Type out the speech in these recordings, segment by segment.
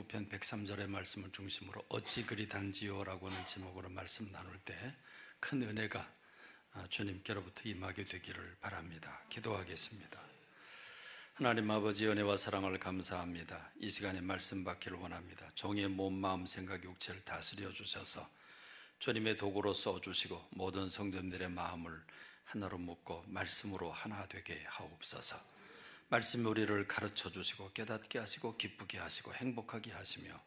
편 103절의 말씀을 중심으로 어찌 그리 단지요라고 하는 제목으로 말씀 나눌 때 큰 은혜가 주님께로부터 임하게 되기를 바랍니다. 기도하겠습니다. 하나님 아버지, 은혜와 사랑을 감사합니다. 이 시간에 말씀 받기를 원합니다. 종의 몸, 마음, 생각, 육체를 다스려 주셔서 주님의 도구로 써주시고 모든 성도님들의 마음을 하나로 묶고 말씀으로 하나 되게 하옵소서. 말씀이 우리를 가르쳐 주시고 깨닫게 하시고 기쁘게 하시고 행복하게 하시며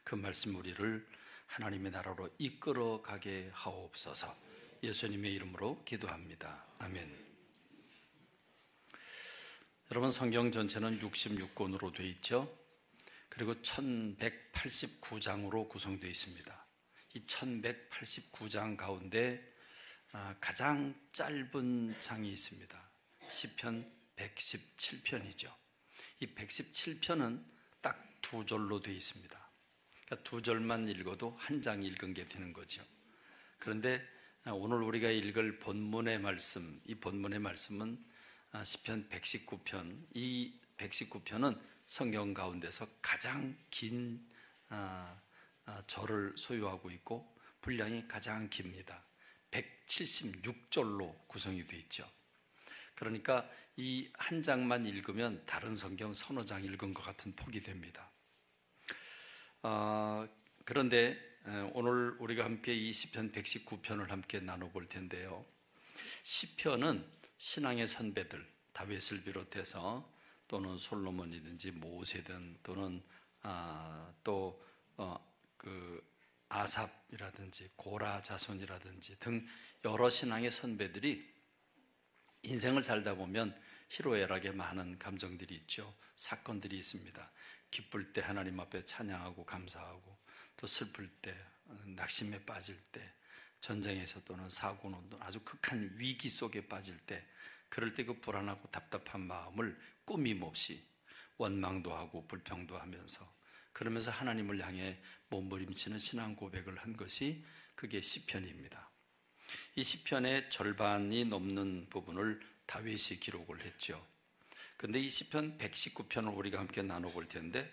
그 말씀 우리를 하나님의 나라로 이끌어 가게 하옵소서. 예수님의 이름으로 기도합니다. 아멘. 여러분, 성경 전체는 66권으로 되어 있죠. 그리고 1189장으로 구성되어 있습니다. 이 1189장 가운데 가장 짧은 장이 있습니다. 시편 117편이죠. 이 117편은 딱 두 절로 되어 있습니다. 그러니까 두 절만 읽어도 한 장 읽은 게 되는 거죠. 그런데 오늘 우리가 읽을 본문의 말씀, 이 본문의 말씀은 시편 119편, 이 119편은 성경 가운데서 가장 긴 절을 소유하고 있고 분량이 가장 깁니다. 176절로 구성이 되어 있죠. 그러니까 이 한 장만 읽으면 다른 성경 서너 장 읽은 것 같은 폭이 됩니다. 그런데 오늘 우리가 함께 이 시편 119편을 함께 나눠볼 텐데요. 시편은 신앙의 선배들, 다윗을 비롯해서 또는 솔로몬이든지 모세든 또는 아삽이라든지 고라 자손이라든지 등 여러 신앙의 선배들이 인생을 살다 보면 희로애락에 많은 감정들이 있죠. 사건들이 있습니다. 기쁠 때 하나님 앞에 찬양하고 감사하고, 또 슬플 때, 낙심에 빠질 때, 전쟁에서 또는 사고는 아주 극한 위기 속에 빠질 때, 그럴 때 그 불안하고 답답한 마음을 꾸밈없이 원망도 하고 불평도 하면서, 그러면서 하나님을 향해 몸부림치는 신앙 고백을 한 것이 그게 시편입니다. 이 시편의 절반이 넘는 부분을 다윗이 기록을 했죠. 그런데 이 시편 119편을 우리가 함께 나눠볼 텐데,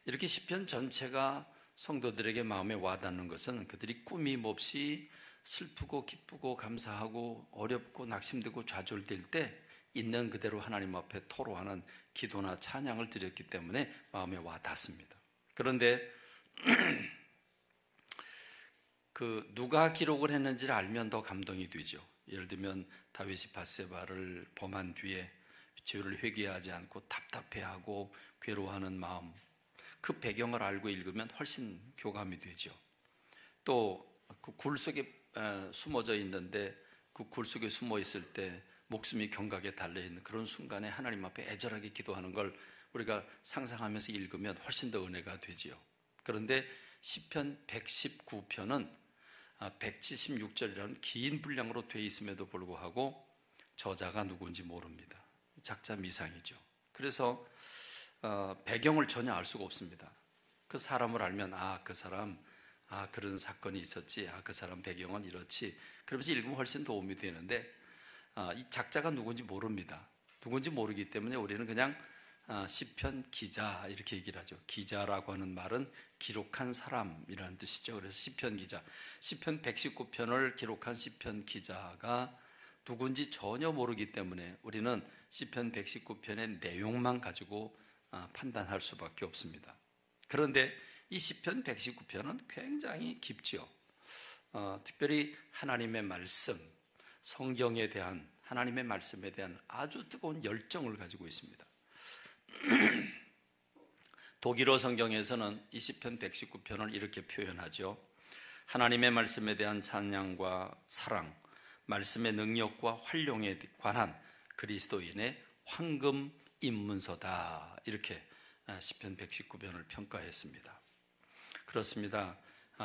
이렇게 시편 전체가 성도들에게 마음에 와닿는 것은 그들이 꾸밈없이 슬프고 기쁘고 감사하고 어렵고 낙심되고 좌절될 때 있는 그대로 하나님 앞에 토로하는 기도나 찬양을 드렸기 때문에 마음에 와닿습니다. 그런데 누가 기록을 했는지를 알면 더 감동이 되죠. 예를 들면 다윗이 밧세바를 범한 뒤에 죄를 회개하지 않고 답답해하고 괴로워하는 마음, 그 배경을 알고 읽으면 훨씬 교감이 되죠. 또 그 굴 속에 숨어져 있는데 그 굴 속에 숨어 있을 때 목숨이 경각에 달려있는 그런 순간에 하나님 앞에 애절하게 기도하는 걸 우리가 상상하면서 읽으면 훨씬 더 은혜가 되지요. 그런데 시편 119편은 176절이라는 긴 분량으로 되어 있음에도 불구하고 저자가 누구인지 모릅니다. 작자 미상이죠. 그래서 배경을 전혀 알 수가 없습니다. 그 사람을 알면 그 사람 그런 사건이 있었지, 그 사람 배경은 이렇지, 그러면서 읽으면 훨씬 도움이 되는데 이 작자가 누군지 모릅니다. 누군지 모르기 때문에 우리는 그냥 시편 기자 이렇게 얘기를 하죠. 기자라고 하는 말은 기록한 사람이라는 뜻이죠. 그래서 시편 기자, 시편 119편을 기록한 시편 기자가 누군지 전혀 모르기 때문에 우리는 시편 119편의 내용만 가지고 판단할 수밖에 없습니다. 그런데 이 시편 119편은 굉장히 깊죠. 특별히 하나님의 말씀, 성경에 대한, 하나님의 말씀에 대한 아주 뜨거운 열정을 가지고 있습니다. 독일어 성경에서는 이 시편 119편을 이렇게 표현하죠. 하나님의 말씀에 대한 찬양과 사랑, 말씀의 능력과 활용에 관한 그리스도인의 황금 입문서다, 이렇게 시편 119편을 평가했습니다. 그렇습니다.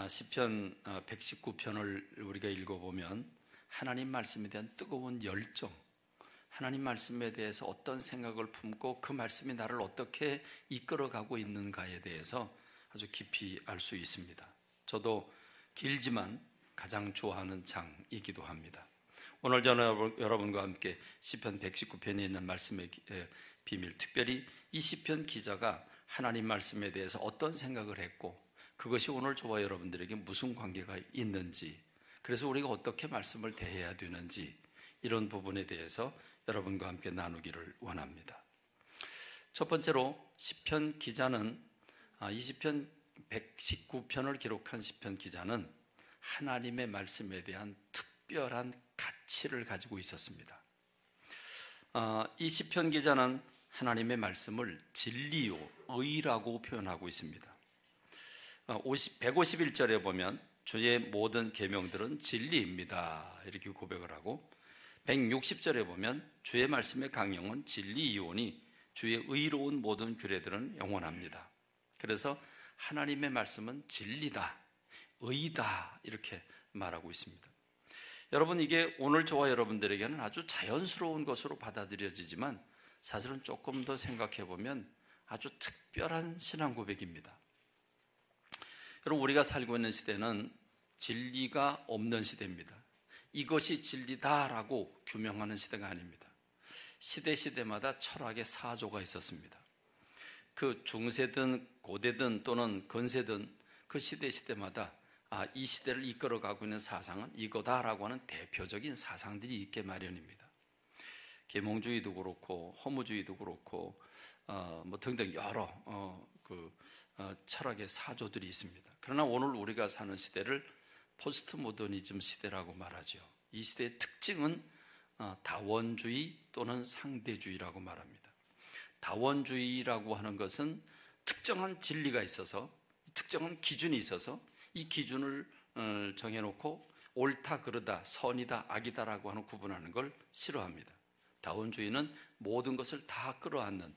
시편 119편을 우리가 읽어보면 하나님 말씀에 대한 뜨거운 열정, 하나님 말씀에 대해서 어떤 생각을 품고 그 말씀이 나를 어떻게 이끌어가고 있는가에 대해서 아주 깊이 알 수 있습니다. 저도 길지만 가장 좋아하는 장이기도 합니다. 오늘 저는 여러분과 함께 시편 119편에 있는 말씀의 비밀, 특별히 이 시편 기자가 하나님 말씀에 대해서 어떤 생각을 했고 그것이 오늘 저와 여러분들에게 무슨 관계가 있는지, 그래서 우리가 어떻게 말씀을 대해야 되는지, 이런 부분에 대해서 여러분과 함께 나누기를 원합니다. 첫 번째로 시편 기자는 이 시편 119편을 기록한 시편 기자는 하나님의 말씀에 대한 특별한 가치를 가지고 있었습니다. 이 시편 기자는 하나님의 말씀을 진리요, 의라고 표현하고 있습니다. 151절에 보면 주의 모든 계명들은 진리입니다, 이렇게 고백을 하고, 160절에 보면 주의 말씀의 강령은 진리이오니 주의 의로운 모든 규례들은 영원합니다. 그래서 하나님의 말씀은 진리다, 의다, 이렇게 말하고 있습니다. 여러분, 이게 오늘 저와 여러분들에게는 아주 자연스러운 것으로 받아들여지지만 사실은 조금 더 생각해 보면 아주 특별한 신앙 고백입니다. 여러분, 우리가 살고 있는 시대는 진리가 없는 시대입니다. 이것이 진리다라고 규명하는 시대가 아닙니다. 시대마다 철학의 사조가 있었습니다. 그 중세든 고대든 또는 근세든 그 시대마다 이 시대를 이끌어가고 있는 사상은 이거다라고 하는 대표적인 사상들이 있게 마련입니다. 계몽주의도 그렇고 허무주의도 그렇고 등등 여러 철학의 사조들이 있습니다. 그러나 오늘 우리가 사는 시대를 포스트 모더니즘 시대라고 말하죠. 이 시대의 특징은 다원주의 또는 상대주의라고 말합니다. 다원주의라고 하는 것은 특정한 진리가 있어서, 특정한 기준이 있어서 이 기준을 정해놓고 옳다, 그르다, 선이다, 악이다라고 하는 구분하는 걸 싫어합니다. 다원주의는 모든 것을 다 끌어안는,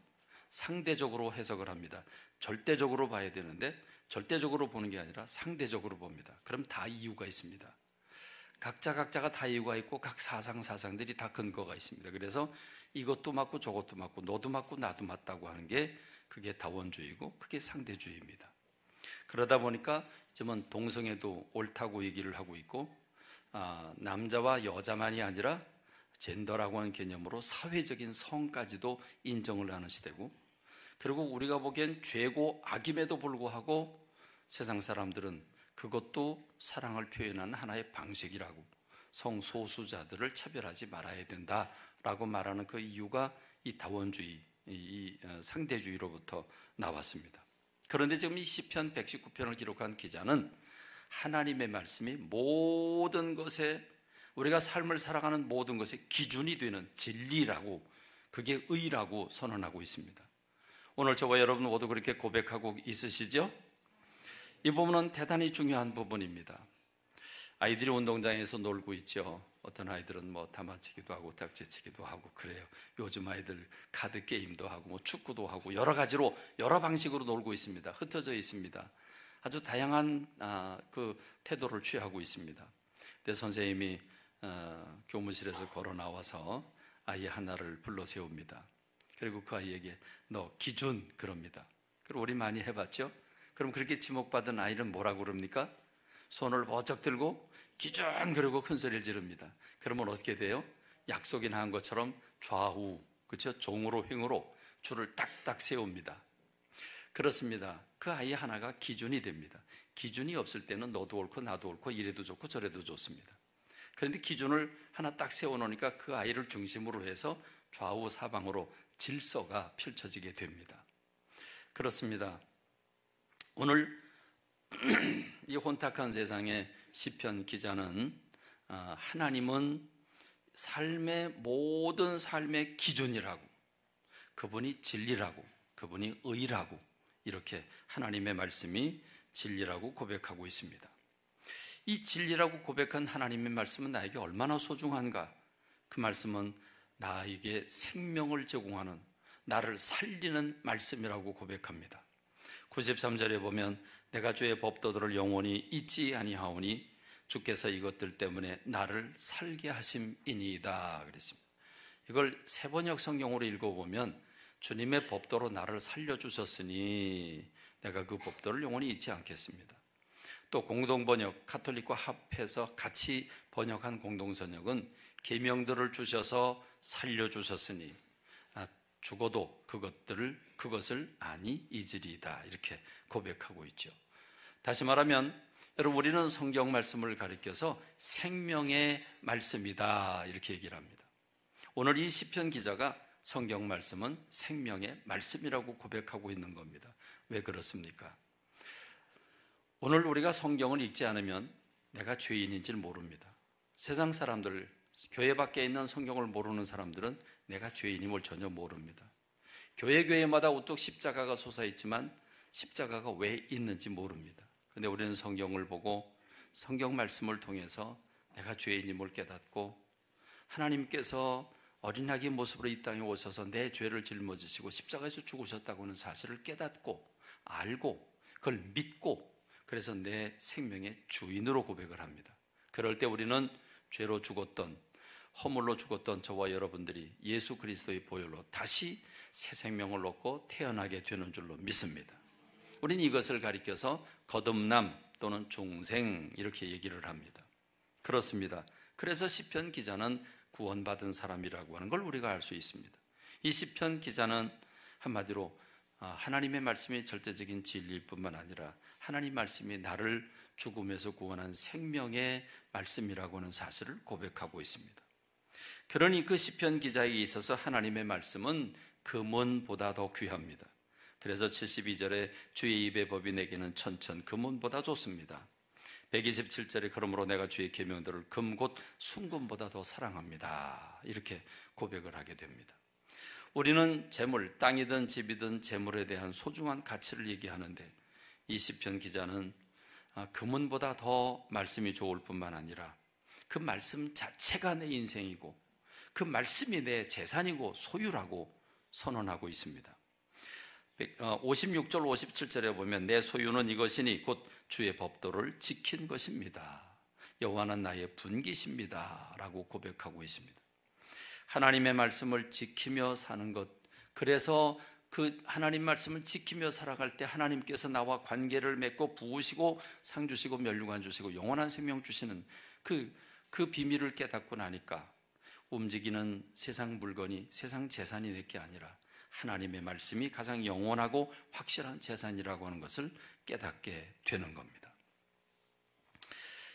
상대적으로 해석을 합니다. 절대적으로 봐야 되는데 절대적으로 보는 게 아니라 상대적으로 봅니다. 그럼 다 이유가 있습니다. 각자가 다 이유가 있고 각 사상들이 다 근거가 있습니다. 그래서 이것도 맞고 저것도 맞고 너도 맞고 나도 맞다고 하는 게 그게 다원주의고 그게 상대주의입니다. 그러다 보니까 지금은 동성애도 옳다고 얘기를 하고 있고 남자와 여자만이 아니라 젠더라고 하는 개념으로 사회적인 성까지도 인정을 하는 시대고, 그리고 우리가 보기엔 죄고 악임에도 불구하고 세상 사람들은 그것도 사랑을 표현하는 하나의 방식이라고, 성소수자들을 차별하지 말아야 된다라고 말하는 그 이유가 이 다원주의, 이 상대주의로부터 나왔습니다. 그런데 지금 이 시편 119편을 기록한 기자는 하나님의 말씀이 모든 것에, 우리가 삶을 살아가는 모든 것의 기준이 되는 진리라고, 그게 의라고 선언하고 있습니다. 오늘 저와 여러분 모두 그렇게 고백하고 있으시죠? 이 부분은 대단히 중요한 부분입니다. 아이들이 운동장에서 놀고 있죠. 어떤 아이들은 다마치기도 하고 딱지치기도 하고 그래요. 요즘 아이들 카드 게임도 하고 축구도 하고 여러 가지로 여러 방식으로 놀고 있습니다. 흩어져 있습니다. 아주 다양한 그 태도를 취하고 있습니다. 근데 선생님이 교무실에서 걸어 나와서 아이 하나를 불러 세웁니다. 그리고 그 아이에게 너 기준 그럽니다. 그리고 우리 많이 해봤죠? 그럼 그렇게 지목받은 아이는 뭐라고 그럽니까? 손을 버쩍 들고 기준 그러고 큰 소리를 지릅니다. 그러면 어떻게 돼요? 약속이나 한 것처럼 좌우, 그렇죠? 종으로 횡으로 줄을 딱딱 세웁니다. 그렇습니다. 그 아이 하나가 기준이 됩니다. 기준이 없을 때는 너도 옳고 나도 옳고 이래도 좋고 저래도 좋습니다. 그런데 기준을 하나 딱 세워놓으니까 그 아이를 중심으로 해서 좌우 사방으로 질서가 펼쳐지게 됩니다. 그렇습니다. 오늘 이 혼탁한 세상에 시편 기자는 하나님은 모든 삶의 기준이라고, 그분이 진리라고, 그분이 의라고, 이렇게 하나님의 말씀이 진리라고 고백하고 있습니다. 이 진리라고 고백한 하나님의 말씀은 나에게 얼마나 소중한가? 그 말씀은 나에게 생명을 제공하는, 나를 살리는 말씀이라고 고백합니다. 93절에 보면 내가 주의 법도들을 영원히 잊지 아니하오니 주께서 이것들 때문에 나를 살게 하심이니이다 그랬습니다. 이걸 세번역 성경으로 읽어보면 주님의 법도로 나를 살려주셨으니 내가 그 법도를 영원히 잊지 않겠습니다. 또 공동번역, 가톨릭과 합해서 같이 번역한 공동선역은 계명들을 주셔서 살려주셨으니 죽어도 그것을 아니 잊으리이다 이렇게 고백하고 있죠. 다시 말하면 여러분, 우리는 성경 말씀을 가리켜서 생명의 말씀이다 이렇게 얘기를 합니다. 오늘 이 시편 기자가 성경 말씀은 생명의 말씀이라고 고백하고 있는 겁니다. 왜 그렇습니까? 오늘 우리가 성경을 읽지 않으면 내가 죄인인지를 모릅니다. 세상 사람들, 교회 밖에 있는 성경을 모르는 사람들은 내가 죄인임을 전혀 모릅니다. 교회마다 우뚝 십자가가 솟아있지만 십자가가 왜 있는지 모릅니다. 그런데 우리는 성경을 보고 성경 말씀을 통해서 내가 죄인임을 깨닫고 하나님께서 어린아기 모습으로 이 땅에 오셔서 내 죄를 짊어지시고 십자가에서 죽으셨다고 하는 사실을 깨닫고 알고 그걸 믿고 그래서 내 생명의 주인으로 고백을 합니다. 그럴 때 우리는 죄로 죽었던, 허물로 죽었던 저와 여러분들이 예수 그리스도의 보혈로 다시 새 생명을 얻고 태어나게 되는 줄로 믿습니다. 우리는 이것을 가리켜서 거듭남 또는 중생 이렇게 얘기를 합니다. 그렇습니다. 그래서 시편 기자는 구원받은 사람이라고 하는 걸 우리가 알 수 있습니다. 이 시편 기자는 한마디로 하나님의 말씀이 절대적인 진리일 뿐만 아니라 하나님 말씀이 나를 죽음에서 구원한 생명의 말씀이라고 하는 사실을 고백하고 있습니다. 그러니 그 시편 기자에게 있어서 하나님의 말씀은 금은보다 더 귀합니다. 그래서 72절에 주의 입의 법이 내게는 천천 금은보다 좋습니다. 127절에 그러므로 내가 주의 계명들을 금 곧 순금보다 더 사랑합니다. 이렇게 고백을 하게 됩니다. 우리는 재물, 땅이든 집이든 재물에 대한 소중한 가치를 얘기하는데 이 시편 기자는 금은보다 더 말씀이 좋을 뿐만 아니라 그 말씀 자체가 내 인생이고 그 말씀이 내 재산이고 소유라고 선언하고 있습니다. 56절 57절에 보면 내 소유는 이것이니 곧 주의 법도를 지킨 것입니다. 여호와는 나의 분깃입니다 라고 고백하고 있습니다. 하나님의 말씀을 지키며 사는 것, 그래서 그 하나님 말씀을 지키며 살아갈 때 하나님께서 나와 관계를 맺고 부으시고 상 주시고 면류관 주시고 영원한 생명 주시는 그 비밀을 깨닫고 나니까 움직이는 세상 물건이 세상 재산이 내게 아니라 하나님의 말씀이 가장 영원하고 확실한 재산이라고 하는 것을 깨닫게 되는 겁니다.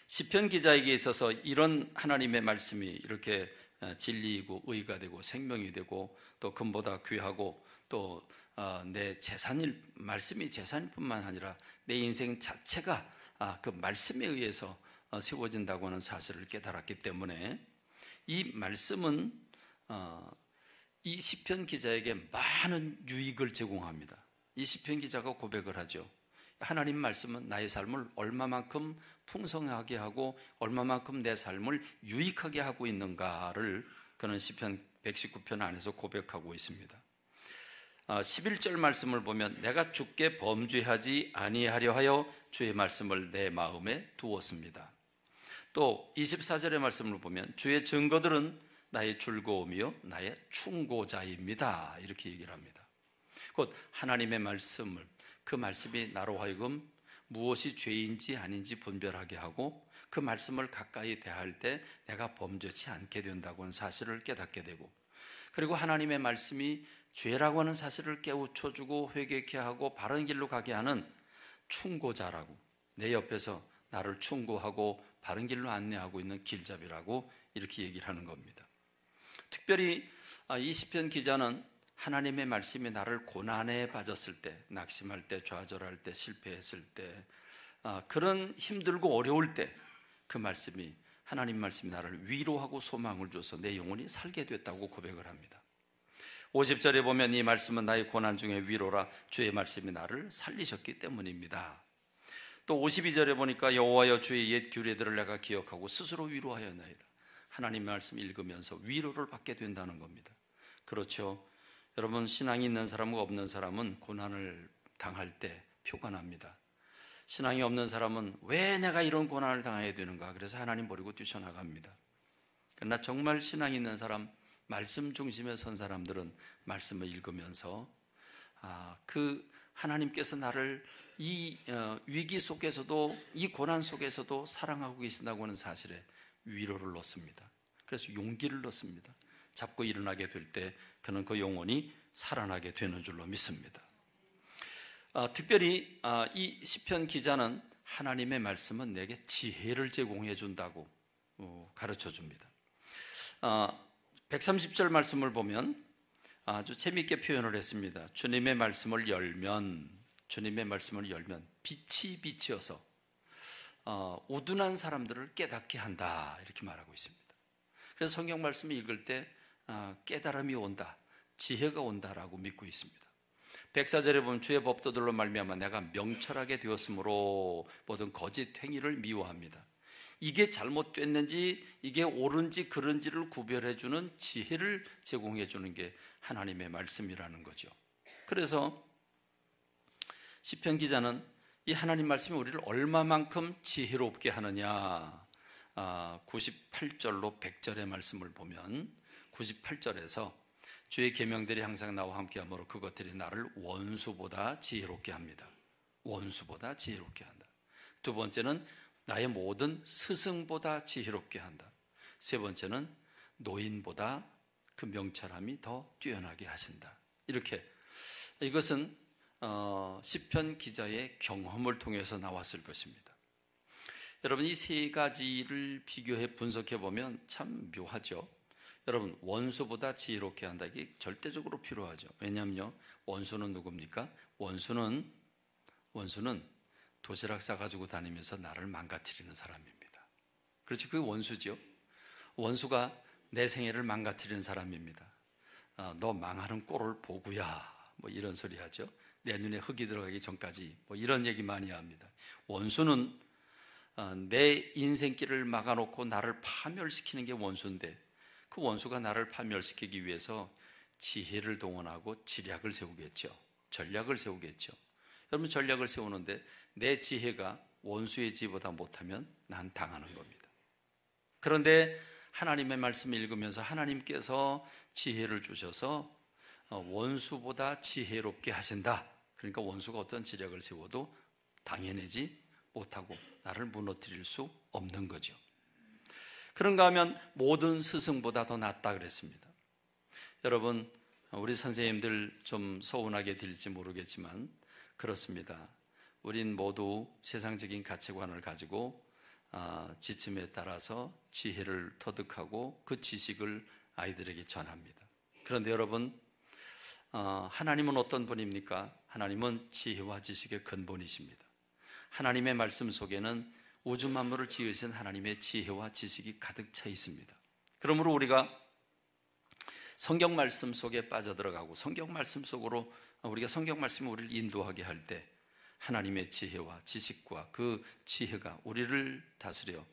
시편 기자에게 있어서 이런 하나님의 말씀이 이렇게 진리이고 의가 되고 생명이 되고 또 금보다 귀하고 또 내 재산일, 말씀이 재산일 뿐만 아니라 내 인생 자체가 그 말씀에 의해서 세워진다고 하는 사실을 깨달았기 때문에 이 말씀은 이 시편 기자에게 많은 유익을 제공합니다. 이 시편 기자가 고백을 하죠. 하나님 말씀은 나의 삶을 얼마만큼 풍성하게 하고 얼마만큼 내 삶을 유익하게 하고 있는가를 그는 시편 119편 안에서 고백하고 있습니다. 11절 말씀을 보면 내가 주께 범죄하지 아니하려 하여 주의 말씀을 내 마음에 두었습니다. 또 24절의 말씀을 보면 주의 증거들은 나의 즐거움이요 나의 충고자입니다 이렇게 얘기를 합니다. 곧 하나님의 말씀을, 그 말씀이 나로 하여금 무엇이 죄인지 아닌지 분별하게 하고 그 말씀을 가까이 대할 때 내가 범죄치 않게 된다고 하는 사실을 깨닫게 되고, 그리고 하나님의 말씀이 죄라고 하는 사실을 깨우쳐주고 회개케 하고 바른 길로 가게 하는 충고자라고, 내 옆에서 나를 충고하고 바른 길로 안내하고 있는 길잡이라고 이렇게 얘기를 하는 겁니다. 특별히 이 시편 기자는 하나님의 말씀이 나를 고난에 빠졌을 때, 낙심할 때, 좌절할 때, 실패했을 때, 그런 힘들고 어려울 때 그 말씀이, 하나님 말씀이 나를 위로하고 소망을 줘서 내 영혼이 살게 됐다고 고백을 합니다. 50절에 보면 이 말씀은 나의 고난 중에 위로라, 주의 말씀이 나를 살리셨기 때문입니다. 또 52절에 보니까 여호와여 주의 옛 규례들을 내가 기억하고 스스로 위로하였나이다. 하나님 말씀 읽으면서 위로를 받게 된다는 겁니다. 그렇죠. 여러분, 신앙이 있는 사람과 없는 사람은 고난을 당할 때 표가 납니다. 신앙이 없는 사람은 왜 내가 이런 고난을 당해야 되는가, 그래서 하나님 버리고 뛰쳐나갑니다. 그러나 정말 신앙이 있는 사람, 말씀 중심에 선 사람들은 말씀을 읽으면서 그 하나님께서 나를 이 위기 속에서도, 이 고난 속에서도 사랑하고 계신다고 하는 사실에 위로를 얻습니다. 그래서 용기를 얻습니다. 잡고 일어나게 될 때 그는 그 영혼이 살아나게 되는 줄로 믿습니다. 특별히 이 시편 기자는 하나님의 말씀은 내게 지혜를 제공해 준다고 가르쳐 줍니다. 130절 말씀을 보면 아주 재미있게 표현을 했습니다. 주님의 말씀을 열면 빛이 비치어서 우둔한 사람들을 깨닫게 한다, 이렇게 말하고 있습니다. 그래서 성경 말씀을 읽을 때 깨달음이 온다, 지혜가 온다라고 믿고 있습니다. 104절에 보면 주의 법도들로 말미암아 내가 명철하게 되었으므로 모든 거짓 행위를 미워합니다. 이게 잘못됐는지 이게 옳은지 그른지를 구별해 주는 지혜를 제공해 주는 게 하나님의 말씀이라는 거죠. 그래서 시편 기자는 이 하나님 말씀이 우리를 얼마만큼 지혜롭게 하느냐, 98절로 100절의 말씀을 보면 98절에서 주의 계명들이 항상 나와 함께하므로 그것들이 나를 원수보다 지혜롭게 합니다. 원수보다 지혜롭게 한다. 두 번째는 나의 모든 스승보다 지혜롭게 한다. 세 번째는 노인보다 그 명철함이 더 뛰어나게 하신다. 이렇게 이것은 시편 기자의 경험을 통해서 나왔을 것입니다. 여러분, 이 세 가지를 비교해 분석해 보면 참 묘하죠. 여러분, 원수보다 지혜롭게 한다, 이게 절대적으로 필요하죠. 왜냐하면요, 원수는 누굽니까? 원수는 도시락 싸가지고 다니면서 나를 망가뜨리는 사람입니다. 그렇죠? 그게 원수죠. 원수가 내 생애를 망가뜨리는 사람입니다. 너 망하는 꼴을 보구야, 뭐 이런 소리 하죠. 내 눈에 흙이 들어가기 전까지, 뭐 이런 얘기 많이 합니다. 원수는 내 인생길을 막아놓고 나를 파멸시키는 게 원수인데, 그 원수가 나를 파멸시키기 위해서 지혜를 동원하고 지략을 세우겠죠. 전략을 세우겠죠. 여러분, 전략을 세우는데 내 지혜가 원수의 지혜보다 못하면 난 당하는 겁니다. 그런데 하나님의 말씀을 읽으면서 하나님께서 지혜를 주셔서 원수보다 지혜롭게 하신다. 그러니까 원수가 어떤 지략을 세워도 당해내지 못하고 나를 무너뜨릴 수 없는 거죠. 그런가 하면 모든 스승보다 더 낫다 그랬습니다. 여러분, 우리 선생님들 좀 서운하게 들릴지 모르겠지만 그렇습니다. 우린 모두 세상적인 가치관을 가지고 지침에 따라서 지혜를 터득하고 그 지식을 아이들에게 전합니다. 그런데 여러분, 하나님은 어떤 분입니까? 하나님은 지혜와 지식의 근본이십니다. 하나님의 말씀 속에는 우주 만물을 지으신 하나님의 지혜와 지식이 가득 차 있습니다. 그러므로 우리가 성경 말씀 속에 빠져들어가고 성경 말씀 속으로 우리가 성경 말씀이 우리를 인도하게 할 때 하나님의 지혜와 지식과 그 지혜가 우리를 다스려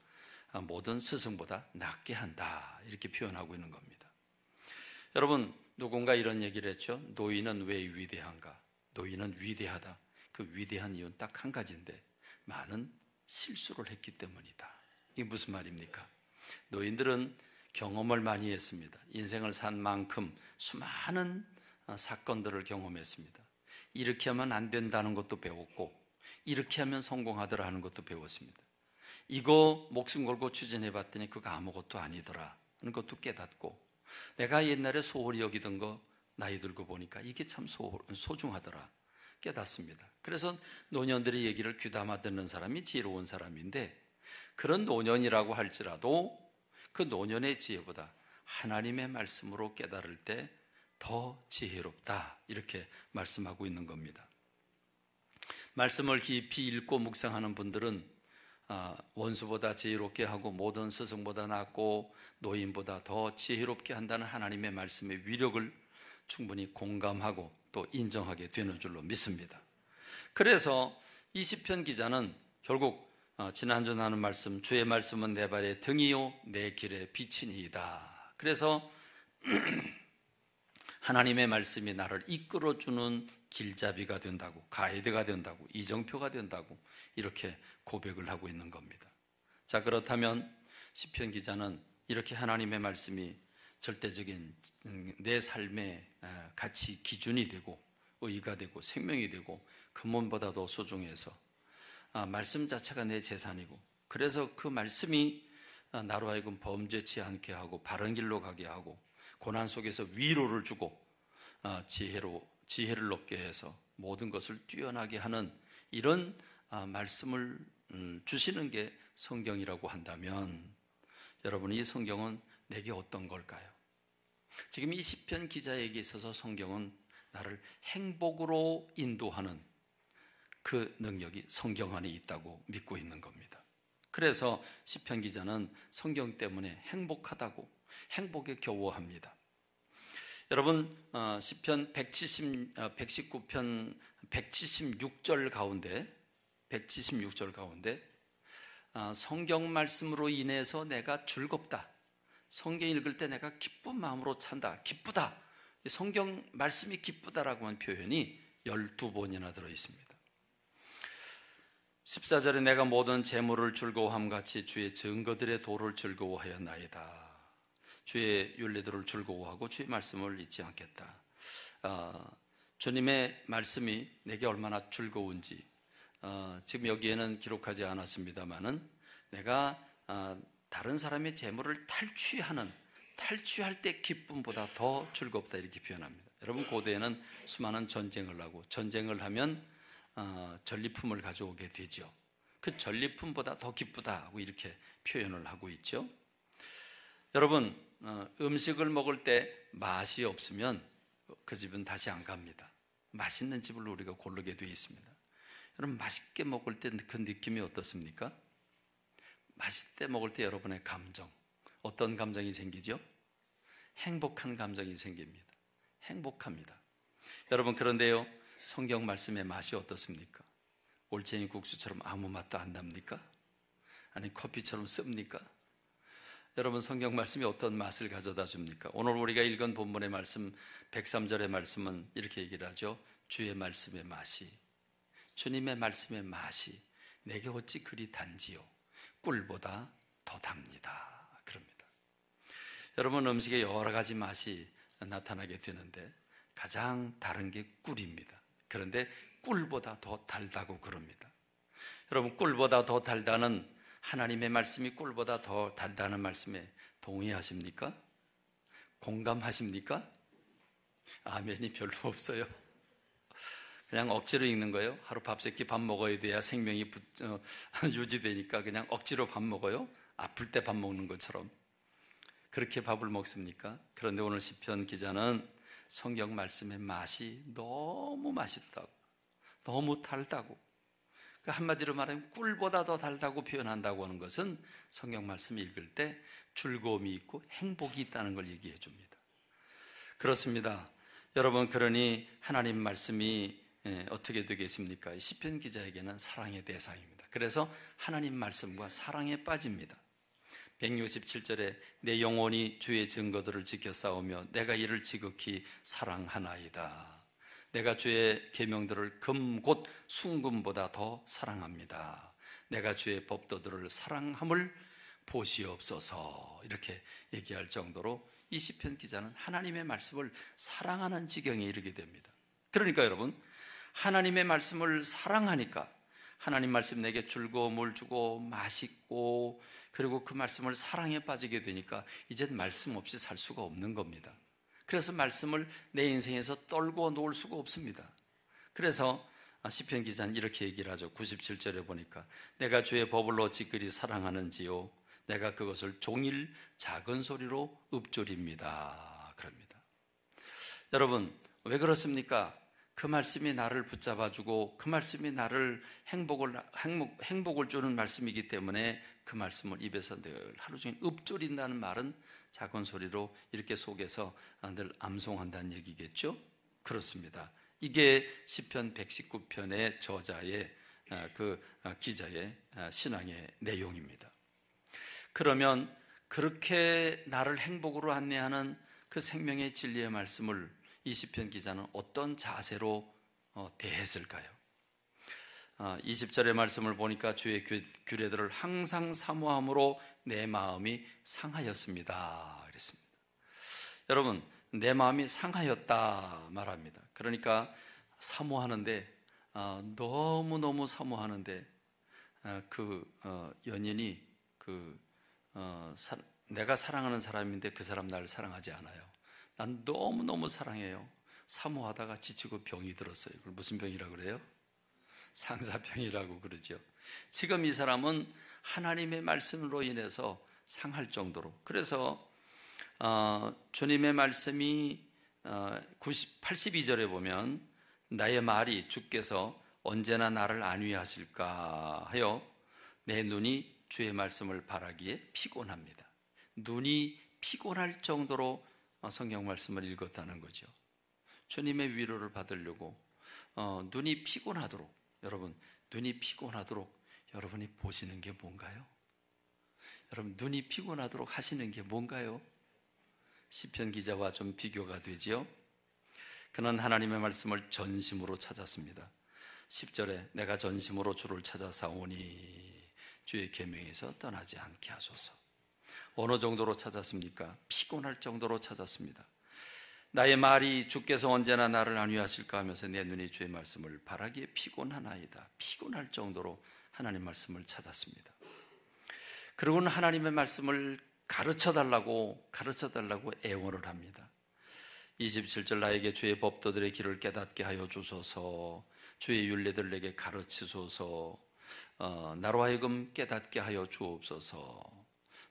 모든 스승보다 낫게 한다, 이렇게 표현하고 있는 겁니다. 여러분, 누군가 이런 얘기를 했죠. 노인은 왜 위대한가? 노인은 위대하다. 그 위대한 이유는 딱 한 가지인데 많은 실수를 했기 때문이다. 이게 무슨 말입니까? 노인들은 경험을 많이 했습니다. 인생을 산 만큼 수많은 사건들을 경험했습니다. 이렇게 하면 안 된다는 것도 배웠고 이렇게 하면 성공하더라 하는 것도 배웠습니다. 이거 목숨 걸고 추진해 봤더니 그거 아무것도 아니더라 하는 것도 깨닫고, 내가 옛날에 소홀히 여기던 거 나이 들고 보니까 이게 참 소중하더라 깨닫습니다. 그래서 노년들의 얘기를 귀담아 듣는 사람이 지혜로운 사람인데, 그런 노년이라고 할지라도 그 노년의 지혜보다 하나님의 말씀으로 깨달을 때 더 지혜롭다, 이렇게 말씀하고 있는 겁니다. 말씀을 깊이 읽고 묵상하는 분들은 원수보다 지혜롭게 하고 모든 스승보다 낫고 노인보다 더 지혜롭게 한다는 하나님의 말씀의 위력을 충분히 공감하고 또 인정하게 되는 줄로 믿습니다. 그래서 이 시편 기자는 결국 지난주 나눈 말씀, 주의 말씀은 내 발의 등이요 내 길의 빛이니이다. 그래서 하나님의 말씀이 나를 이끌어주는 길잡이가 된다고, 가이드가 된다고, 이정표가 된다고 이렇게 고백을 하고 있는 겁니다. 자, 그렇다면 시편 기자는 이렇게 하나님의 말씀이 절대적인 내 삶의 가치 기준이 되고 의의가 되고 생명이 되고 근본보다도 소중해서 말씀 자체가 내 재산이고, 그래서 그 말씀이 나로 하여금 범죄치 않게 하고 바른 길로 가게 하고 고난 속에서 위로를 주고 지혜를 얻게 해서 모든 것을 뛰어나게 하는 이런 말씀을 주시는 게 성경이라고 한다면, 여러분, 이 성경은 내게 어떤 걸까요? 지금 이 시편 기자에게 있어서 성경은 나를 행복으로 인도하는 그 능력이 성경 안에 있다고 믿고 있는 겁니다. 그래서 시편 기자는 성경 때문에 행복하다고, 행복에 겨워합니다. 여러분, 시편 119편 176절 가운데 성경 말씀으로 인해서 내가 즐겁다, 성경 읽을 때 내가 기쁜 마음으로 찬다, 기쁘다, 성경 말씀이 기쁘다라고 하는 표현이 12번이나 들어있습니다. 14절에 내가 모든 재물을 즐거워함같이 주의 증거들의 도를 즐거워하였나이다. 주의 윤례들을 즐거워하고 주의 말씀을 잊지 않겠다. 주님의 말씀이 내게 얼마나 즐거운지, 지금 여기에는 기록하지 않았습니다마는 내가 다른 사람의 재물을 탈취할 때 기쁨보다 더 즐겁다, 이렇게 표현합니다. 여러분, 고대에는 수많은 전쟁을 하고, 전쟁을 하면 전리품을 가져오게 되죠. 그 전리품보다 더 기쁘다고 이렇게 표현을 하고 있죠. 여러분, 음식을 먹을 때 맛이 없으면 그 집은 다시 안 갑니다. 맛있는 집을 우리가 고르게 되어 있습니다. 여러분, 맛있게 먹을 때 그 느낌이 어떻습니까? 맛있게 먹을 때 여러분의 감정, 어떤 감정이 생기죠? 행복한 감정이 생깁니다. 행복합니다. 여러분, 그런데요, 성경 말씀의 맛이 어떻습니까? 올챙이 국수처럼 아무 맛도 안 납니까? 아니, 커피처럼 씁니까? 여러분, 성경 말씀이 어떤 맛을 가져다 줍니까? 오늘 우리가 읽은 본문의 말씀 103절의 말씀은 이렇게 얘기를 하죠. 주의 말씀의 맛이, 주님의 말씀의 맛이 내게 어찌 그리 단지요, 꿀보다 더 답니다. 그럽니다. 여러분, 음식에 여러 가지 맛이 나타나게 되는데 가장 다른 게 꿀입니다. 그런데 꿀보다 더 달다고 그럽니다. 여러분, 꿀보다 더 달다는 하나님의 말씀이 꿀보다 더 달다는 말씀에 동의하십니까? 공감하십니까? 아멘이 별로 없어요. 그냥 억지로 읽는 거예요. 하루 밥 세끼 밥 먹어야 돼야 생명이 유지되니까 그냥 억지로 밥 먹어요. 아플 때 밥 먹는 것처럼. 그렇게 밥을 먹습니까? 그런데 오늘 시편 기자는 성경 말씀의 맛이 너무 맛있다고, 너무 달다고, 한마디로 말하면 꿀보다 더 달다고 표현한다고 하는 것은 성경 말씀 읽을 때 즐거움이 있고 행복이 있다는 걸 얘기해 줍니다. 그렇습니다. 여러분, 그러니 하나님 말씀이 어떻게 되겠습니까? 시편 기자에게는 사랑의 대상입니다. 그래서 하나님 말씀과 사랑에 빠집니다. 167절에 내 영혼이 주의 증거들을 지켜 싸우며 내가 이를 지극히 사랑하나이다. 내가 주의 계명들을 금 곧 순금보다 더 사랑합니다. 내가 주의 법도들을 사랑함을 보시옵소서. 이렇게 얘기할 정도로 이 시편 기자는 하나님의 말씀을 사랑하는 지경에 이르게 됩니다. 그러니까 여러분, 하나님의 말씀을 사랑하니까 하나님 말씀 내게 즐거움을 주고 맛있고, 그리고 그 말씀을 사랑에 빠지게 되니까 이젠 말씀 없이 살 수가 없는 겁니다. 그래서 말씀을 내 인생에서 떨고 놓을 수가 없습니다. 그래서 시편 기자는 이렇게 얘기를 하죠. 97절에 보니까 내가 주의 법을 어찌 그리 사랑하는지요, 내가 그것을 종일 작은 소리로 읊조립니다. 그럽니다. 여러분, 왜 그렇습니까? 그 말씀이 나를 붙잡아주고 그 말씀이 나를 행복을 주는 말씀이기 때문에 그 말씀을 입에서 늘 하루 종일 읊조린다는 말은 작은 소리로 이렇게 속에서 늘 암송한다는 얘기겠죠? 그렇습니다. 이게 시편 119편의 저자의 그 기자의 신앙의 내용입니다. 그러면 그렇게 나를 행복으로 안내하는 그 생명의 진리의 말씀을 이 시편 기자는 어떤 자세로 대했을까요? 20절의 말씀을 보니까 주의 규례들을 항상 사모함으로 내 마음이 상하였습니다. 그랬습니다. 여러분, 내 마음이 상하였다 말합니다. 그러니까 사모하는데, 너무너무 사모하는데 그 연인이 내가 사랑하는 사람인데 그 사람 나를 사랑하지 않아요. 난 너무너무 사랑해요. 사모하다가 지치고 병이 들었어요. 그걸 무슨 병이라고 그래요? 상사병이라고 그러죠. 지금 이 사람은 하나님의 말씀으로 인해서 상할 정도로, 그래서 주님의 말씀이 82절에 보면 나의 말이 주께서 언제나 나를 안위하실까 하여 내 눈이 주의 말씀을 바라기에 피곤합니다. 눈이 피곤할 정도로 성경 말씀을 읽었다는 거죠. 주님의 위로를 받으려고 눈이 피곤하도록, 여러분 눈이 피곤하도록 여러분이 보시는 게 뭔가요? 여러분 눈이 피곤하도록 하시는 게 뭔가요? 시편 기자와 좀 비교가 되지요. 그는 하나님의 말씀을 전심으로 찾았습니다. 10절에 내가 전심으로 주를 찾아사오니 주의 계명에서 떠나지 않게 하소서. 어느 정도로 찾았습니까? 피곤할 정도로 찾았습니다. 나의 말이 주께서 언제나 나를 안위하실까 하면서 내 눈이 주의 말씀을 바라기에 피곤하나이다. 피곤할 정도로 하나님 말씀을 찾았습니다. 그리고는 하나님의 말씀을 가르쳐달라고 애원을 합니다. 27절 나에게 주의 법도들의 길을 깨닫게 하여 주소서. 주의 율례들 내게 가르치소서. 나로 하여금 깨닫게 하여 주옵소서.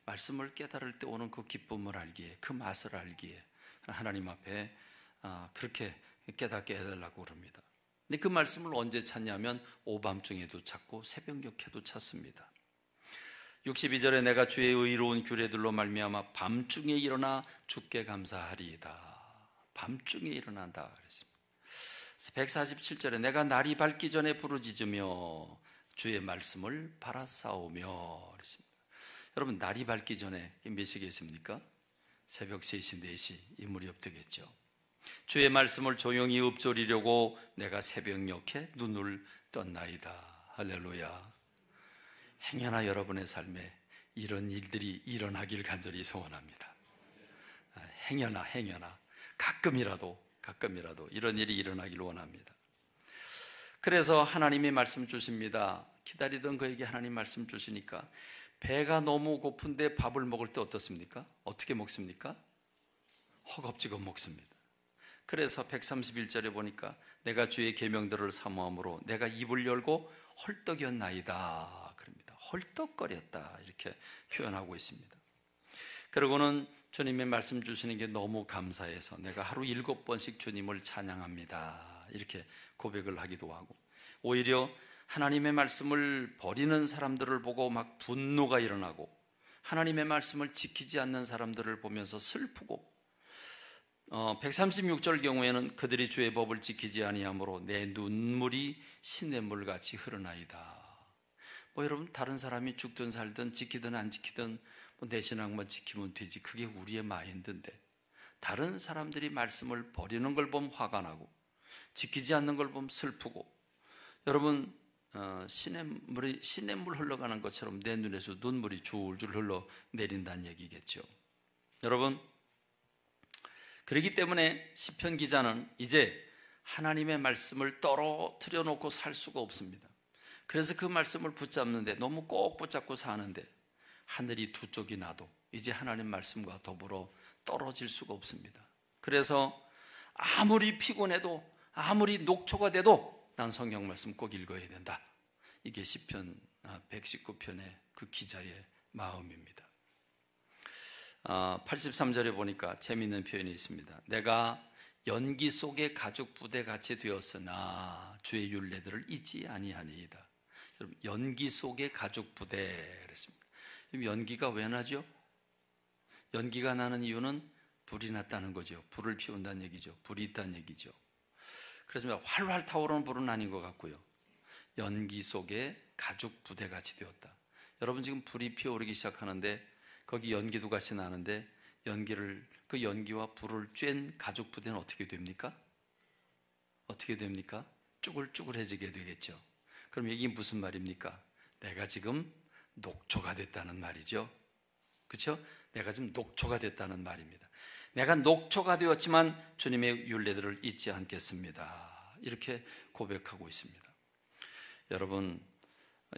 말씀을 깨달을 때 오는 그 기쁨을 알기에, 그 맛을 알기에 하나님 앞에 그렇게 깨닫게 해달라고 그럽니다. 근데 그 말씀을 언제 찾냐면 오밤중에도 찾고 새벽녘에도 찾습니다. 62절에 내가 주의 의로운 규례들로 말미암아 밤중에 일어나 주께 감사하리이다. 밤중에 일어난다 그랬습니다. 147절에 내가 날이 밝기 전에 부르짖으며 주의 말씀을 바라싸우며 그랬습니다. 여러분 날이 밝기 전에 몇 시에 있습니까? 새벽 3시, 4시 이 무렵 되겠죠. 주의 말씀을 조용히 읊조리려고 내가 새벽녘에 눈을 떴나이다. 할렐루야. 행여나 여러분의 삶에 이런 일들이 일어나길 간절히 소원합니다. 행여나 가끔이라도 이런 일이 일어나길 원합니다. 그래서 하나님이 말씀 주십니다. 기다리던 그에게 하나님 말씀 주시니까 배가 너무 고픈데 밥을 먹을 때 어떻습니까? 어떻게 먹습니까? 허겁지겁 먹습니다. 그래서 131절에 보니까 내가 주의 계명들을 사모함으로 내가 입을 열고 헐떡였나이다 그럽니다. 헐떡거렸다 이렇게 표현하고 있습니다. 그리고는 주님의 말씀 주시는 게 너무 감사해서 내가 하루 7번씩 주님을 찬양합니다 이렇게 고백을 하기도 하고, 오히려 하나님의 말씀을 버리는 사람들을 보고 막 분노가 일어나고 하나님의 말씀을 지키지 않는 사람들을 보면서 슬프고, 136절 경우에는 그들이 주의 법을 지키지 아니하므로 내 눈물이 시냇물같이 흐르나이다. 여러분 다른 사람이 죽든 살든 지키든 안 지키든 내 신앙만 지키면 되지, 그게 우리의 마인드인데 다른 사람들이 말씀을 버리는 걸 보면 화가 나고 지키지 않는 걸 보면 슬프고, 여러분 시냇물 흘러가는 것처럼 내 눈에서 눈물이 줄줄 흘러내린다는 얘기겠죠. 여러분 그렇기 때문에 시편 기자는 이제 하나님의 말씀을 떨어뜨려 놓고 살 수가 없습니다. 그래서 그 말씀을 붙잡는데 너무 꼭 붙잡고 사는데 하늘이 두 쪽이 나도 이제 하나님 말씀과 더불어 떨어질 수가 없습니다. 그래서 아무리 피곤해도 아무리 녹초가 돼도 난 성경 말씀 꼭 읽어야 된다. 이게 시편 119편의 그 기자의 마음입니다. 83절에 보니까 재미있는 표현이 있습니다. 내가 연기 속의 가죽 부대같이 되었으나 주의 율례들을 잊지 아니하니이다. 여러분 연기 속의 가죽 부대 그랬습니다. 연기가 왜 나죠? 연기가 나는 이유는 불이 났다는 거죠. 불을 피운다는 얘기죠. 불이 있다는 얘기죠. 그래서 활활 타오르는 불은 아닌 것 같고요. 연기 속에 가죽 부대같이 되었다. 여러분 지금 불이 피어오르기 시작하는데 거기 연기도 같이 나는데 그 연기와 불을 쬐는 가죽 부대는 어떻게 됩니까? 어떻게 됩니까? 쭈글쭈글해지게 되겠죠. 그럼 이게 무슨 말입니까? 내가 지금 녹초가 됐다는 말이죠. 그렇죠? 내가 지금 녹초가 됐다는 말입니다. 내가 녹초가 되었지만 주님의 율례들을 잊지 않겠습니다. 이렇게 고백하고 있습니다. 여러분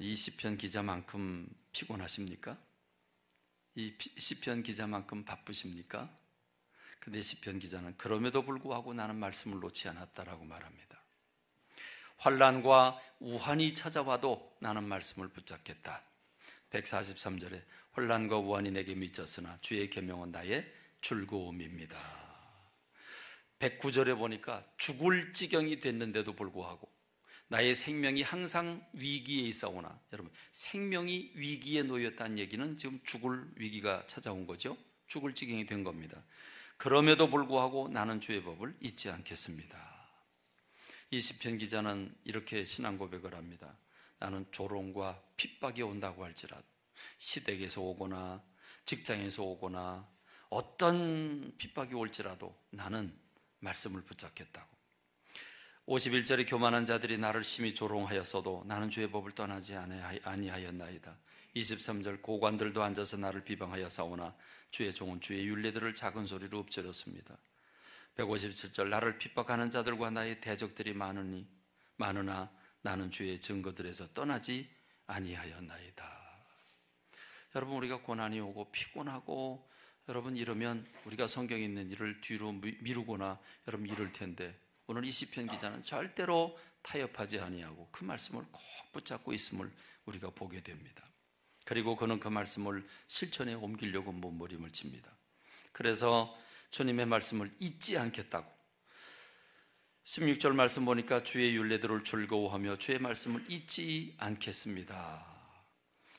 이 시편 기자만큼 피곤하십니까? 이 시편 기자만큼 바쁘십니까? 근데 시편 기자는 그럼에도 불구하고 나는 말씀을 놓지 않았다라고 말합니다. 환난과 우환이 찾아와도 나는 말씀을 붙잡겠다. 143절에 환난과 우환이 내게 미쳤으나 주의 계명은 나의 즐거움입니다. 109절에 보니까 죽을 지경이 됐는데도 불구하고 나의 생명이 항상 위기에 있사오나, 여러분 생명이 위기에 놓였다는 얘기는 지금 죽을 위기가 찾아온 거죠. 죽을 지경이 된 겁니다. 그럼에도 불구하고 나는 주의 법을 잊지 않겠습니다. 이 시편 기자는 이렇게 신앙 고백을 합니다. 나는 조롱과 핍박이 온다고 할지라도, 시댁에서 오거나 직장에서 오거나 어떤 핍박이 올지라도 나는 말씀을 붙잡겠다고. 51절에 교만한 자들이 나를 심히 조롱하였어도 나는 주의 법을 떠나지 아니하였나이다. 23절 고관들도 앉아서 나를 비방하여 싸우나 주의 종은 주의 율례들을 작은 소리로 읊조렸습니다. 157절 나를 핍박하는 자들과 나의 대적들이 많으나 나는 주의 증거들에서 떠나지 아니하였나이다. 여러분, 우리가 고난이 오고 피곤하고 여러분 이러면 우리가 성경에 있는 일을 뒤로 미루거나 여러분 이럴 텐데, 오늘 이 시편 기자는 절대로 타협하지 아니하고 그 말씀을 꼭 붙잡고 있음을 우리가 보게 됩니다. 그리고 그는 그 말씀을 실천에 옮기려고 몸부림을 칩니다. 그래서 주님의 말씀을 잊지 않겠다고, 16절 말씀 보니까 주의 율례들을 즐거워하며 주의 말씀을 잊지 않겠습니다.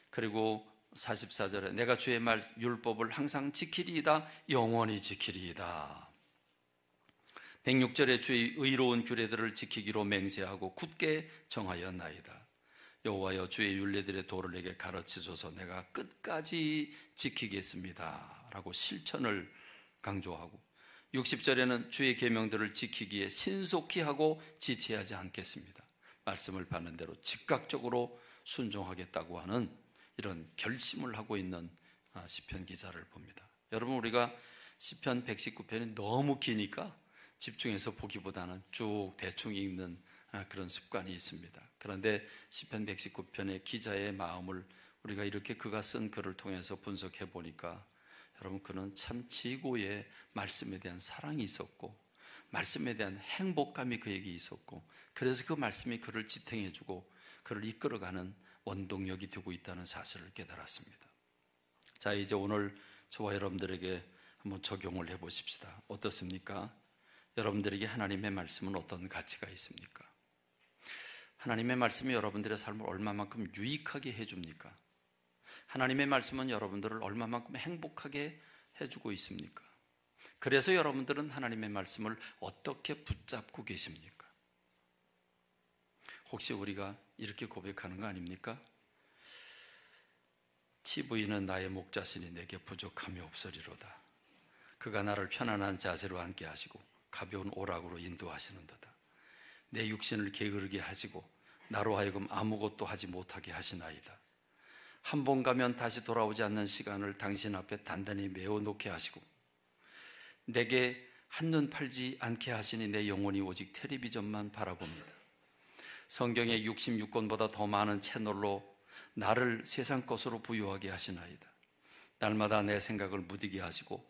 그리고 44절에 내가 주의 율법을 항상 지키리이다, 영원히 지키리이다. 106절에 주의 의로운 규례들을 지키기로 맹세하고 굳게 정하였나이다. 여호와여 주의 율례들의 도를 내게 가르치소서, 내가 끝까지 지키겠습니다 라고 실천을 강조하고, 60절에는 주의 계명들을 지키기에 신속히 하고 지체하지 않겠습니다. 말씀을 받는 대로 즉각적으로 순종하겠다고 하는 이런 결심을 하고 있는 시편 기자를 봅니다. 여러분, 우리가 시편 119편이 너무 기니까 집중해서 보기보다는 쭉 대충 읽는 그런 습관이 있습니다. 그런데 시편 119편의 기자의 마음을 우리가 이렇게 그가 쓴 글을 통해서 분석해 보니까, 여러분 그는 참 지고의 말씀에 대한 사랑이 있었고 말씀에 대한 행복감이 그에게 있었고, 그래서 그 말씀이 그를 지탱해 주고 그를 이끌어가는 원동력이 되고 있다는 사실을 깨달았습니다. 자, 이제 오늘 저와 여러분들에게 한번 적용을 해 보십시다. 어떻습니까? 여러분들에게 하나님의 말씀은 어떤 가치가 있습니까? 하나님의 말씀이 여러분들의 삶을 얼마만큼 유익하게 해줍니까? 하나님의 말씀은 여러분들을 얼마만큼 행복하게 해주고 있습니까? 그래서 여러분들은 하나님의 말씀을 어떻게 붙잡고 계십니까? 혹시 우리가 이렇게 고백하는 거 아닙니까? TV는 나의 목자시니 내게 부족함이 없으리로다. 그가 나를 편안한 자세로 앉게 하시고 가벼운 오락으로 인도하시는도다. 내 육신을 게으르게 하시고 나로 하여금 아무것도 하지 못하게 하시나이다. 한 번 가면 다시 돌아오지 않는 시간을 당신 앞에 단단히 메워놓게 하시고 내게 한눈 팔지 않게 하시니 내 영혼이 오직 텔레비전만 바라봅니다. 성경의 66권보다 더 많은 채널로 나를 세상 것으로 부유하게 하시나이다. 날마다 내 생각을 무디게 하시고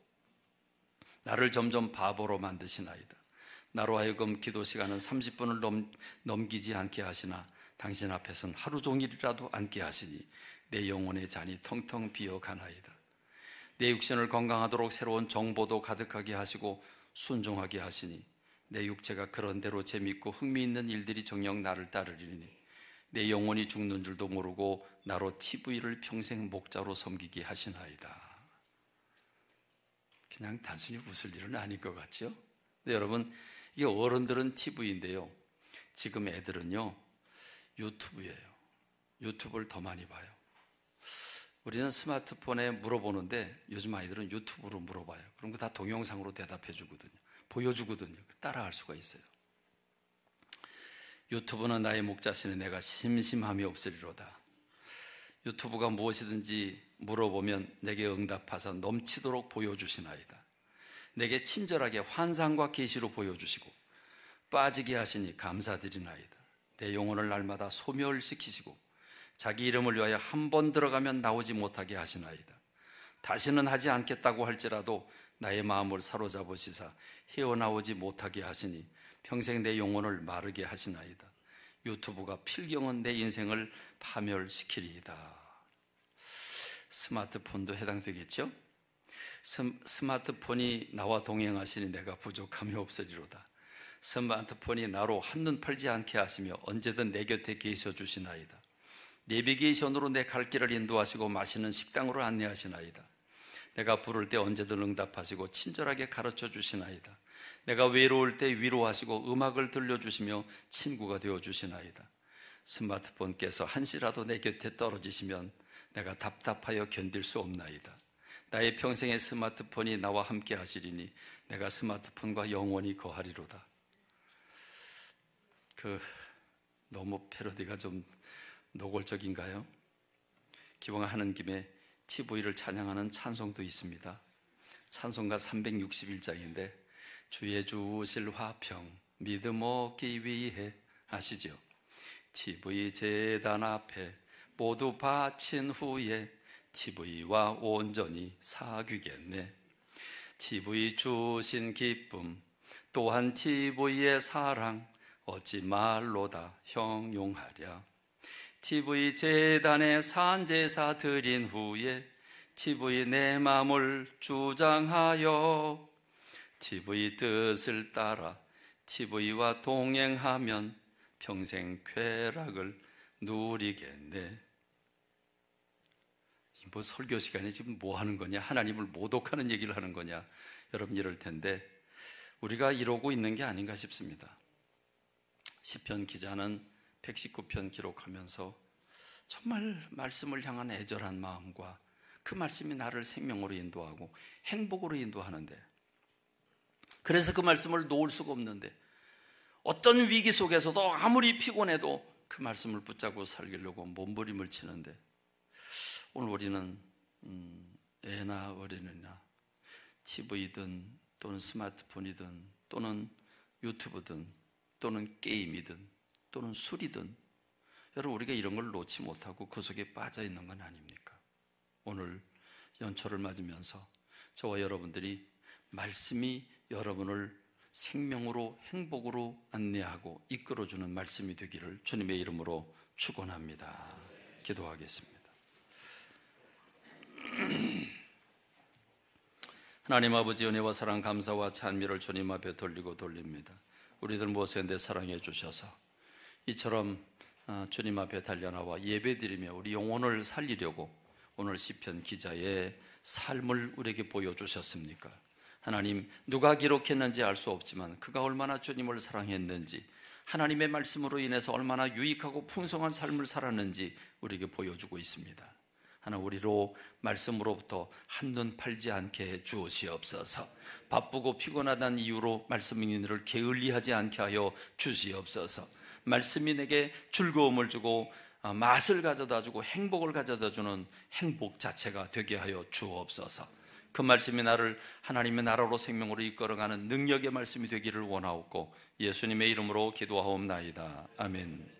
나를 점점 바보로 만드시나이다. 나로 하여금 기도 시간은 30분을 넘기지 않게 하시나 당신 앞에선 하루 종일이라도 앉게 하시니 내 영혼의 잔이 텅텅 비어가나이다. 내 육신을 건강하도록 새로운 정보도 가득하게 하시고 순종하게 하시니 내 육체가 그런 대로 재밌고 흥미있는 일들이 정녕 나를 따르리니 내 영혼이 죽는 줄도 모르고 나로 TV를 평생 목자로 섬기게 하시나이다. 그냥 단순히 웃을 일은 아닐 것 같죠? 근데 여러분, 이게 어른들은 TV인데요, 지금 애들은요 유튜브예요. 유튜브를 더 많이 봐요. 우리는 스마트폰에 물어보는데 요즘 아이들은 유튜브로 물어봐요. 그럼 그 다 동영상으로 대답해 주거든요. 보여주거든요. 따라할 수가 있어요. 유튜브는 나의 목자시니 내가 심심함이 없으리로다. 유튜브가 무엇이든지 물어보면 내게 응답하사 넘치도록 보여주시나이다. 내게 친절하게 환상과 계시로 보여주시고 빠지게 하시니 감사드리나이다. 내 영혼을 날마다 소멸시키시고 자기 이름을 위하여 한 번 들어가면 나오지 못하게 하시나이다. 다시는 하지 않겠다고 할지라도 나의 마음을 사로잡으시사 헤어나오지 못하게 하시니 평생 내 영혼을 마르게 하시나이다. 유튜브가 필경은 내 인생을 파멸시키리이다. 스마트폰도 해당되겠죠? 스마트폰이 나와 동행하시니 내가 부족함이 없으리로다. 스마트폰이 나로 한눈 팔지 않게 하시며 언제든 내 곁에 계셔 주시나이다. 내비게이션으로 내 갈 길을 인도하시고 맛있는 식당으로 안내하시나이다. 내가 부를 때 언제든 응답하시고 친절하게 가르쳐 주시나이다. 내가 외로울 때 위로하시고 음악을 들려주시며 친구가 되어주시나이다. 스마트폰께서 한시라도 내 곁에 떨어지시면 내가 답답하여 견딜 수 없나이다. 나의 평생의 스마트폰이 나와 함께 하시리니 내가 스마트폰과 영원히 거하리로다. 너무 패러디가 좀 노골적인가요? 기왕하는 김에 TV를 찬양하는 찬송도 있습니다. 찬송가 361장인데 주의 주실 화평 믿음 얻기 위해 아시죠? TV 제단 앞에 모두 바친 후에 TV와 온전히 사귀겠네. TV 주신 기쁨 또한 TV의 사랑 어찌 말로 다 형용하랴. TV 제단에 산제사 드린 후에 TV 내 마음을 주장하여 TV 뜻을 따라 TV와 동행하면 평생 쾌락을 누리겠네. 뭐 설교 시간에 지금 뭐 하는 거냐? 하나님을 모독하는 얘기를 하는 거냐? 여러분 이럴 텐데 우리가 이러고 있는 게 아닌가 싶습니다. 시편 기자는 119편 기록하면서 정말 말씀을 향한 애절한 마음과 그 말씀이 나를 생명으로 인도하고 행복으로 인도하는데, 그래서 그 말씀을 놓을 수가 없는데 어떤 위기 속에서도 아무리 피곤해도 그 말씀을 붙잡고 살기려고 몸부림을 치는데, 오늘 우리는 애나 어린이나 TV든 또는 스마트폰이든 또는 유튜브든 또는 게임이든 또는 술이든 여러분 우리가 이런 걸 놓지 못하고 그 속에 빠져 있는 건 아닙니까? 오늘 연초를 맞으면서 저와 여러분들이 말씀이 여러분을 생명으로 행복으로 안내하고 이끌어주는 말씀이 되기를 주님의 이름으로 축원합니다. 기도하겠습니다. 하나님 아버지, 은혜와 사랑 감사와 찬미를 주님 앞에 돌립니다. 우리들 모세인데 사랑해 주셔서 이처럼 주님 앞에 달려나와 예배드리며 우리 영혼을 살리려고 오늘 시편 기자의 삶을 우리에게 보여주셨습니까? 하나님, 누가 기록했는지 알 수 없지만 그가 얼마나 주님을 사랑했는지, 하나님의 말씀으로 인해서 얼마나 유익하고 풍성한 삶을 살았는지 우리에게 보여주고 있습니다. 하나, 우리로 말씀으로부터 한눈 팔지 않게 해 주시옵소서. 바쁘고 피곤하다는 이유로 말씀 읽는 일을 게을리하지 않게 하여 주시옵소서. 말씀이 내게 즐거움을 주고 맛을 가져다 주고 행복을 가져다 주는 행복 자체가 되게 하여 주옵소서. 그 말씀이 나를 하나님의 나라로 생명으로 이끌어가는 능력의 말씀이 되기를 원하옵고 예수님의 이름으로 기도하옵나이다. 아멘.